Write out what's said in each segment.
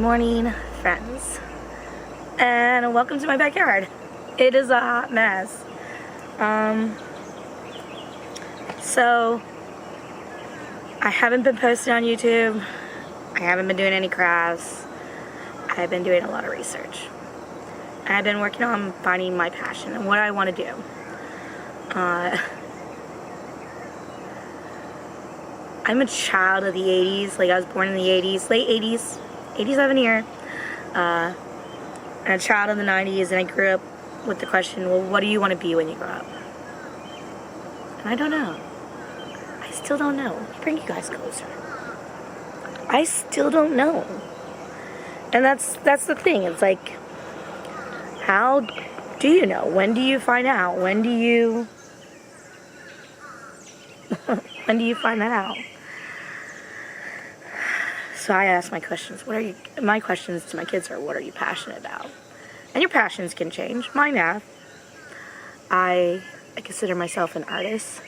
morning, friends, and welcome to my backyard. It is a hot mess. So I haven't been posting on YouTube. I haven't been doing any crafts. I've been doing a lot of research. And I've been working on finding my passion and what I want to do. I'm a child of the 80s. Like, I was born in the 80s, late 80s, 87 here. And a child of the 90s, and I grew up with the question, well, what do you want to be when you grow up? And I don't know. I still don't know. Bring you guys closer. I still don't know. And that's the thing. It's like, how do you know? When do you find out? When do you find that out? So I ask my questions. My questions to my kids are, what are you passionate about? And your passions can change. Mine have. I consider myself an artist.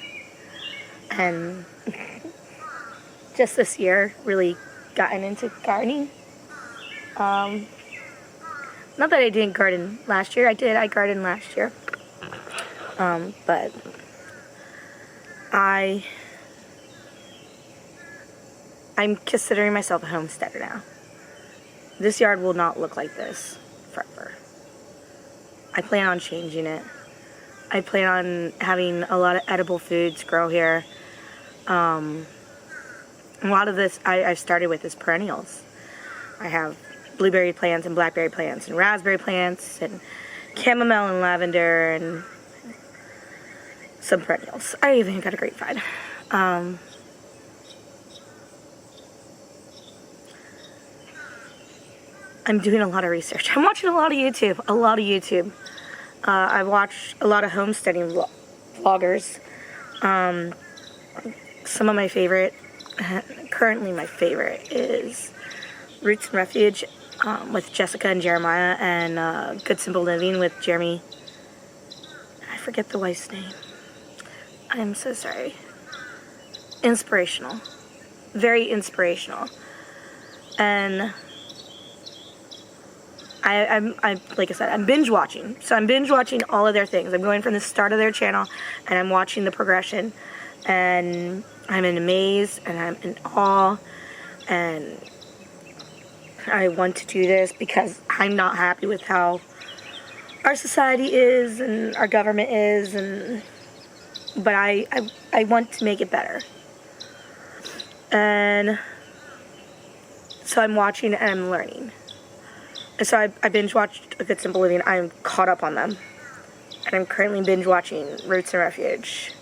And just this year, really gotten into gardening. Not that I didn't garden last year. I did. I gardened last year. But I'm considering myself a homesteader now. This yard will not look like this forever. I plan on changing it. I plan on having a lot of edible foods grow here. A lot of this I've started with is perennials. I have blueberry plants and blackberry plants and raspberry plants and chamomile and lavender and some perennials. I even got a grapevine. I'm doing a lot of research. I'm watching a lot of YouTube. I watch a lot of homesteading vloggers. Some of my favorite, currently my favorite, is Roots and Refuge with Jessica and Jeremiah, and Good Simple Living with Jeremy. I forget the wife's name. I'm so sorry. Inspirational. Very inspirational. And I'm like I said, I'm binge watching. So I'm binge watching all of their things. I'm going from the start of their channel, and I'm watching the progression, and I'm in amaze, and I'm in awe, and I want to do this because I'm not happy with how our society is and our government is, but I want to make it better. And so I'm watching and I'm learning. And so I binge watched A Good Simple Living. I'm caught up on them. And I'm currently binge watching Roots and Refuge.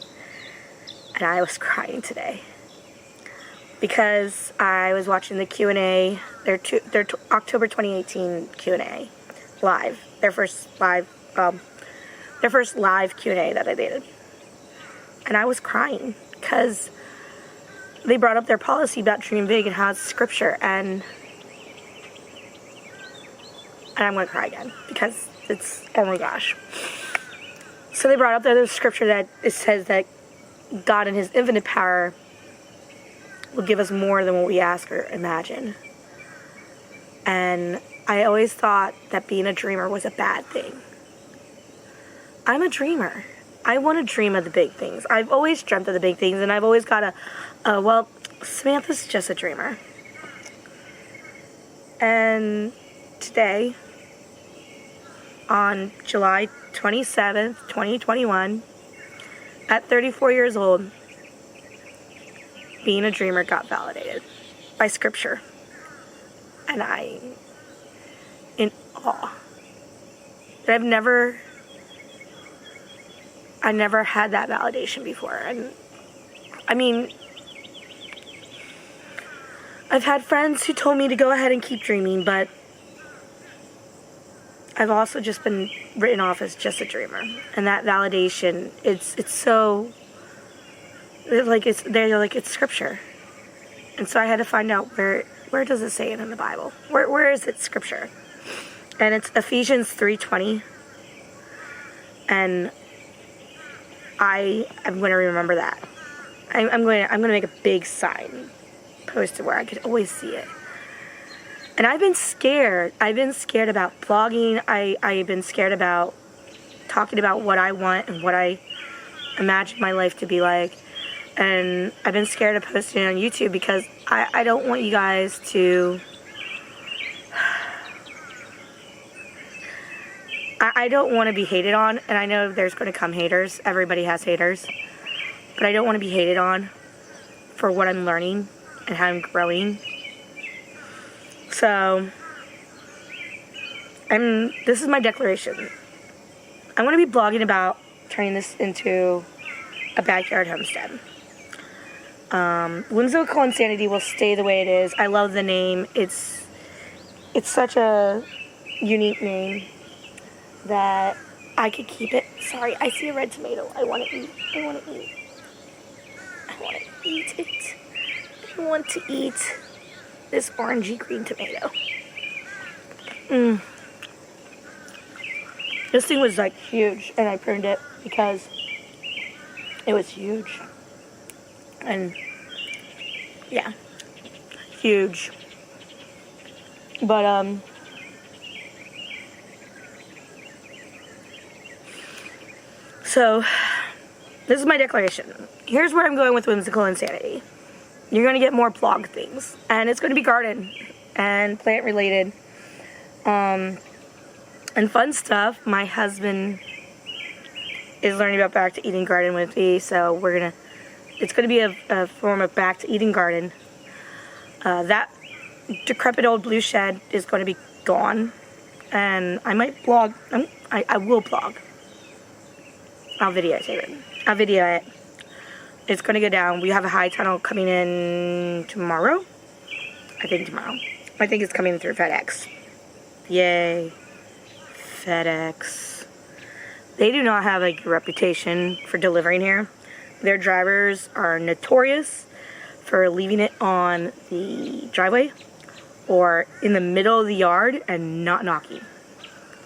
And I was crying today. Because I was watching the Q&A, their October 2018 Q&A live. Their first live Q&A that I did. And I was crying because they brought up their policy about dreaming big and how it's scripture, and I'm going to cry again because it's, oh my gosh. So they brought up the scripture that it says that God in His infinite power will give us more than what we ask or imagine. And I always thought that being a dreamer was a bad thing. I'm a dreamer. I want to dream of the big things. I've always dreamt of the big things, and I've always got well, Samantha's just a dreamer. And today, on July 27th, 2021, at 34 years old, being a dreamer got validated by scripture. And I'm in awe. That I never had that validation before. And I mean, I've had friends who told me to go ahead and keep dreaming, but I've also just been written off as just a dreamer. And that validation, it's so, they're like it's scripture. And so I had to find out where does it say it in the Bible? Where is it scripture? And it's Ephesians 3:20. And I'm going to remember that. I'm going to make a big sign posted where I could always see it. And I've been scared. I've been scared about blogging. I've been scared about talking about what I want and what I imagine my life to be like. And I've been scared of posting on YouTube because I don't want you guys to... I don't want to be hated on, and I know there's going to come haters. Everybody has haters. But I don't want to be hated on for what I'm learning and how I'm growing. So, this is my declaration. I'm going to be blogging about turning this into a backyard homestead. Whimsical Insanity will stay the way it is. I love the name. It's such a unique name that I could keep it. Sorry, I see a red tomato. I want to eat. I want to eat. I want to eat it. I want to eat this orangey green tomato. This thing was like huge, and I pruned it because it was huge. And yeah, huge. But so this is my declaration. Here's where I'm going with Whimsical Insanity. You're going to get more blog things, and it's going to be garden and plant related, and fun stuff. My husband is learning about back to eating garden with me, so it's going to be a form of back to eating garden. That decrepit old blue shed is going to be gone, and I might blog. I will blog. I'll videotape it. I'll video it. It's going to go down. We have a high tunnel coming in tomorrow. I think tomorrow. I think it's coming through FedEx. Yay. FedEx. They do not have a good reputation for delivering here. Their drivers are notorious for leaving it on the driveway or in the middle of the yard and not knocking.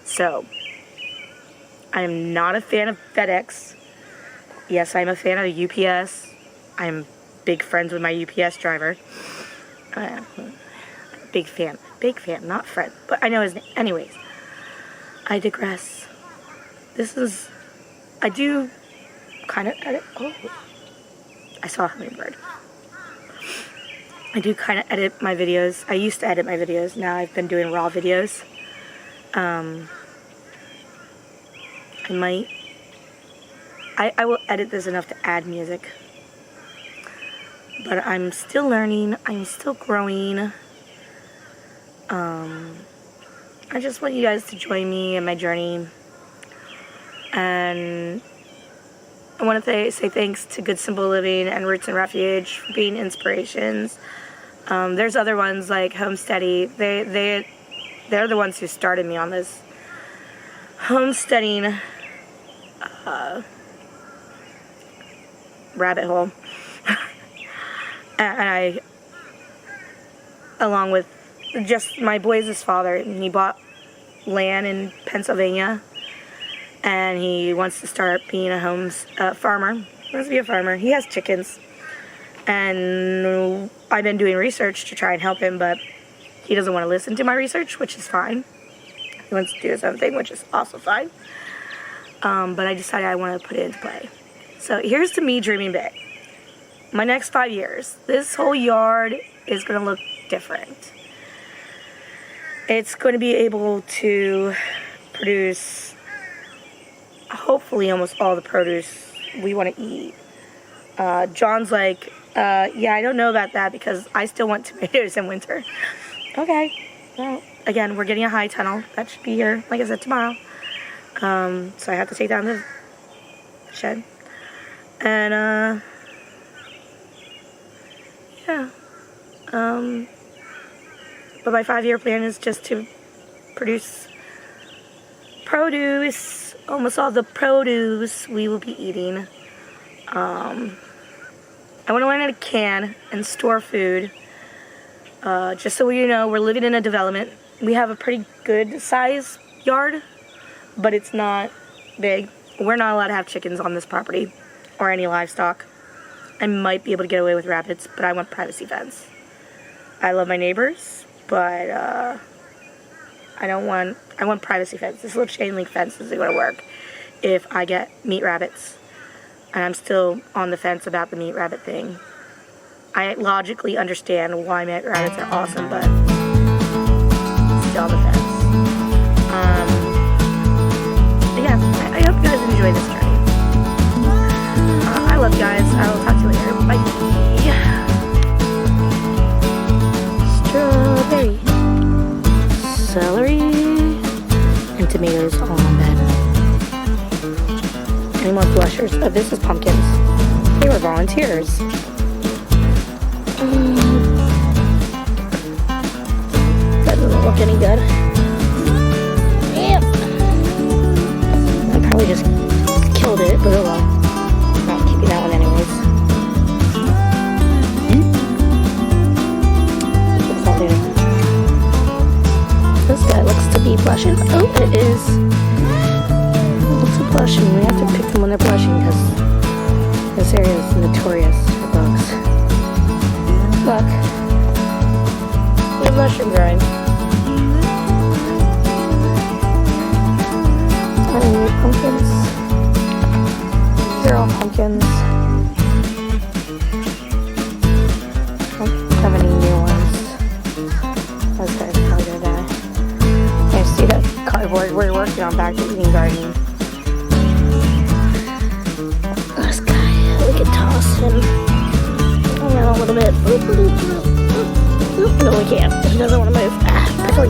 So, I am not a fan of FedEx. Yes, I'm a fan of UPS. I'm big friends with my UPS driver. Big fan, not friend. But I know his name. Anyways, I digress. I do kind of edit. Oh, I saw a hummingbird. I do kind of edit my videos. I used to edit my videos. Now I've been doing raw videos. I will edit this enough to add music. But I'm still learning. I'm still growing. I just want you guys to join me in my journey. And I want to say thanks to Good Simple Living and Roots and Refuge for being inspirations. There's other ones like Homesteady. They're the ones who started me on this homesteading rabbit hole. And I, along with just my boys' father, he bought land in Pennsylvania, and he wants to start being a farmer. He wants to be a farmer. He has chickens, and I've been doing research to try and help him, but he doesn't want to listen to my research, which is fine. He wants to do his own thing, which is also fine. But I decided I want to put it into play. So here's to me dreaming big. My next 5 years, this whole yard is going to look different. It's going to be able to produce, hopefully, almost all the produce we want to eat. John's like, yeah, I don't know about that because I still want tomatoes in winter. Okay. Well, again, we're getting a high tunnel. That should be here, like I said, tomorrow. So I have to take down the shed. And, yeah. But my 5-year plan is just to produce produce, almost all the produce we will be eating. I want to learn how to can and store food. Just so you know, we're living in a development. We have a pretty good size yard, but it's not big. We're not allowed to have chickens on this property or any livestock. I might be able to get away with rabbits, but I want privacy fence. I love my neighbors. but I want privacy fence. This little chain link fence isn't going to work if I get meat rabbits. And I'm still on the fence about the meat rabbit thing. I logically understand why meat rabbits are awesome, but still on the fence. Yeah, I hope you guys enjoy this journey. I love you guys. I will talk to you later. Bye. Strawberry, celery, and tomatoes all in bed. Any more blushers? Oh, this is pumpkins. They were volunteers. That doesn't look any good. Yep. I probably just killed it, but oh well. I'm not keeping that one anyways. What's that there? This guy looks to be blushing. Oh, it is. It looks like blushing. We have to pick them when they're blushing because this area is notorious for bugs. Look. There's mushroom growing. New pumpkins. These are all pumpkins. I don't have any new ones. Those guys are probably gonna die. I see that cardboard we're working on back to eating gardening. This guy, we could toss him around a little bit. No, we can't. He doesn't want to move. Prickly.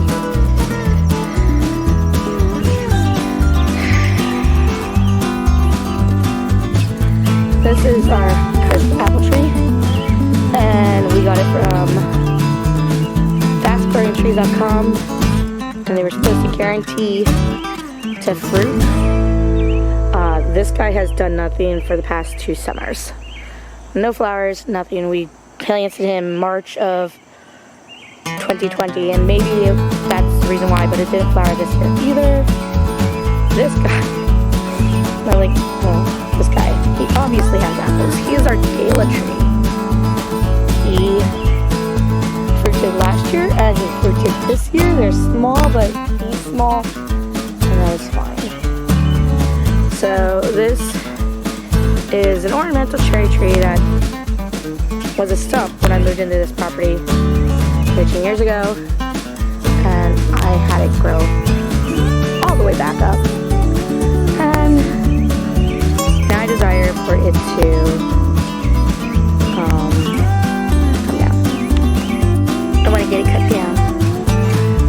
This is our cursed apple tree, and we got it from fastgrowingtrees.com, and they were supposed to guarantee to fruit. This guy has done nothing for the past 2 summers. No flowers, nothing. We planted him March of 2020, and maybe that's the reason why, but it didn't flower this year either. This guy, this guy, he obviously has apples. He is our gala tree. He fruited last year, and he fruited this year. They're small, but he's small, and that is fine. So this is an ornamental cherry tree that was a stump when I moved into this property 13 years ago, and I had it grow all the way back up. And I desire for it to come down. I want to get it cut down,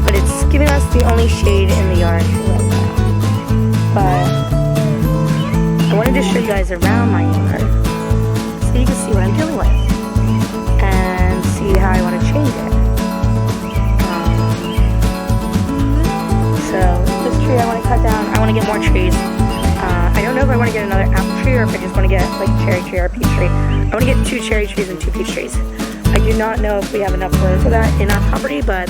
but it's giving us the only shade in the yard right now. But I wanted to show you guys around my yard so you can see what I'm dealing with and see how I want to change it. So this tree I want to cut down. I want to get more trees. I don't know if I want to get another apple tree or if I just want to get like a cherry tree or a peach tree. I want to get 2 cherry trees and 2 peach trees. I do not know if we have enough room for that in our property, but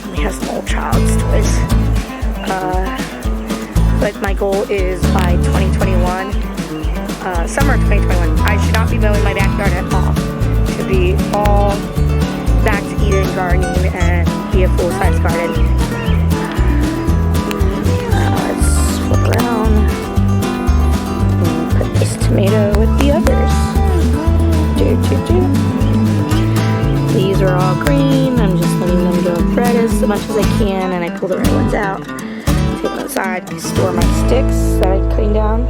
we have some old child's toys. But my goal is by 2021, summer of 2021, I should not be mowing my backyard at all. It should be all back to eating, gardening, and be a full-size garden. Around and put this tomato with the others. These are all green. I'm just letting them go red as much as I can, and I pull the red ones out, take them outside, store my sticks that I'm cutting down.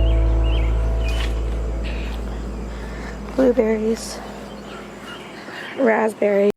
Blueberries, raspberries.